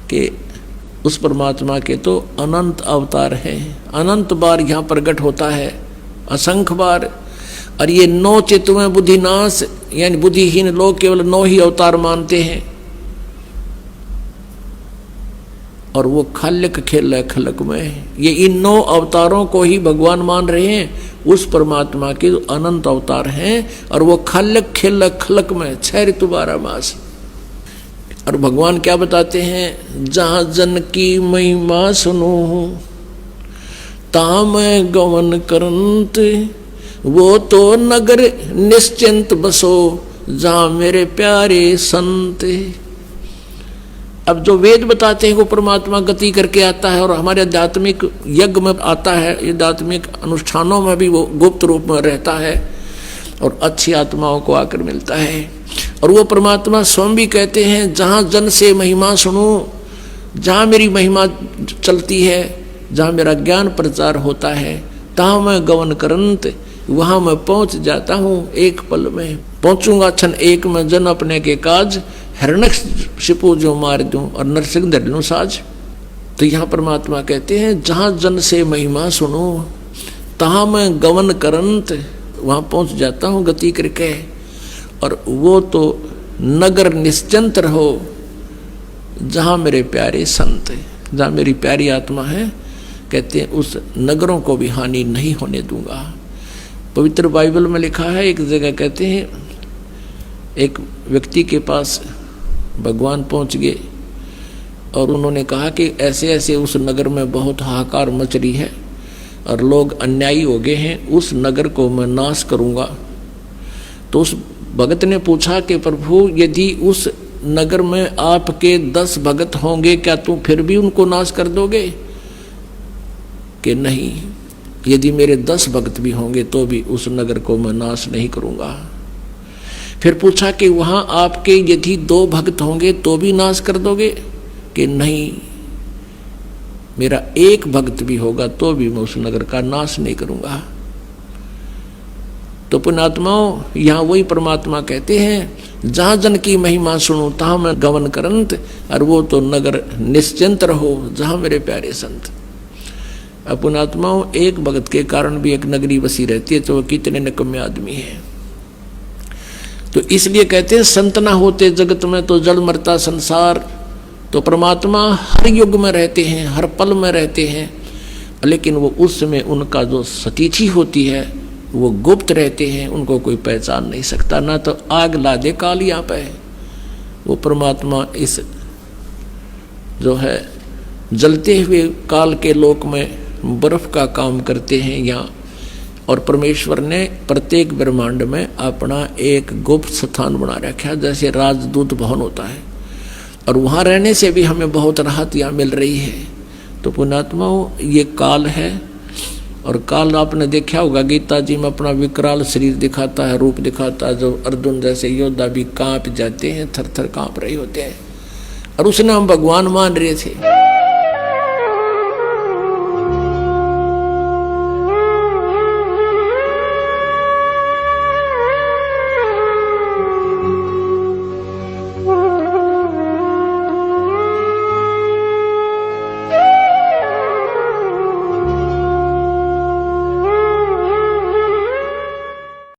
कि उस परमात्मा के तो अनंत अवतार हैं, अनंत बार यहाँ प्रकट होता है, असंख्य बार। और ये 9 चित्तों बुद्धिनाश, यानी बुद्धिहीन लोग केवल 9 ही अवतार मानते हैं, और वो खाल्यक खेल खलक में, ये इन 9 अवतारों को ही भगवान मान रहे हैं। उस परमात्मा के जो अनंत अवतार हैं और वो खाल्यक खेल खलक में 6 ऋतु 12 मास। और भगवान क्या बताते हैं, जहाँ जन की महिमा सुनो ता मैं गवन करंत, वो तो नगर निश्चिंत बसो जहाँ मेरे प्यारे संत। अब जो वेद बताते हैं वो परमात्मा गति करके आता है और हमारे आध्यात्मिक यज्ञ में आता है, आध्यात्मिक अनुष्ठानों में भी वो गुप्त रूप में रहता है और अच्छी आत्माओं को आकर मिलता है। और वो परमात्मा स्वयं भी कहते हैं, जहाँ जन से महिमा सुनो, जहाँ मेरी महिमा चलती है, जहाँ मेरा ज्ञान प्रचार होता है, तहाँ मैं गवन करंत, वहाँ मैं पहुँच जाता हूँ, एक पल में पहुँचूंगा। क्षण एक में जन अपने के काज, हिरण्यकशिपु जो मार दूं और नरसिंह धर लूं साज। तो यहाँ परमात्मा कहते हैं, जहाँ जन से महिमा सुनो तहाँ मैं गवन करंत, वहाँ पहुँच जाता हूँ गति करके। और वो तो नगर निश्चिंत रहो जहाँ मेरे प्यारे संत, जहाँ मेरी प्यारी आत्मा है, कहते हैं उस नगरों को भी हानि नहीं होने दूंगा। पवित्र बाइबल में लिखा है, एक जगह कहते हैं एक व्यक्ति के पास भगवान पहुंच गए और उन्होंने कहा कि ऐसे ऐसे उस नगर में बहुत हाहाकार मच रही है और लोग अन्यायी हो गए हैं, उस नगर को मैं नाश करूंगा। तो उस भगत ने पूछा कि प्रभु, यदि उस नगर में आपके 10 भगत होंगे, क्या तुम फिर भी उनको नाश कर दोगे? कि नहीं, यदि मेरे 10 भक्त भी होंगे तो भी उस नगर को मैं नाश नहीं करूंगा। फिर पूछा कि वहां आपके यदि 2 भक्त होंगे तो भी नाश कर दोगे? कि नहीं, मेरा 1 भक्त भी होगा तो भी मैं उस नगर का नाश नहीं करूंगा। तो पुण्यात्माओं, यहाँ वही परमात्मा कहते हैं, जहाँ जन की महिमा सुनो तहाँ मैं गवन करंत, और वो तो नगर निश्चिंत रहो जहाँ मेरे प्यारे संत। अब पुण्यात्माओं, 1 भगत के कारण भी एक नगरी बसी रहती है, तो वो कितने निकम्मे आदमी है। तो इसलिए कहते हैं, संत ना होते जगत में तो जल मरता संसार। तो परमात्मा हर युग में रहते हैं, हर पल में रहते हैं, लेकिन वो उस समय उनका जो सतीथि होती है वो गुप्त रहते हैं, उनको कोई पहचान नहीं सकता। ना तो आग ला दे काल यहाँ पे, वो परमात्मा इस जो है जलते हुए काल के लोक में बर्फ का काम करते हैं यहाँ। और परमेश्वर ने प्रत्येक ब्रह्मांड में अपना एक गुप्त स्थान बना रखा है, जैसे राजदूत भवन होता है, और वहाँ रहने से भी हमें बहुत राहत यहाँ मिल रही है। तो पुण्यात्माओं, ये काल है, और काल आपने देखा होगा गीता जी में अपना विकराल शरीर दिखाता है, रूप दिखाता है, जो अर्जुन जैसे योद्धा भी कांप जाते हैं, थर थर कांप रहे होते हैं, और उसने हम भगवान मान रहे थे।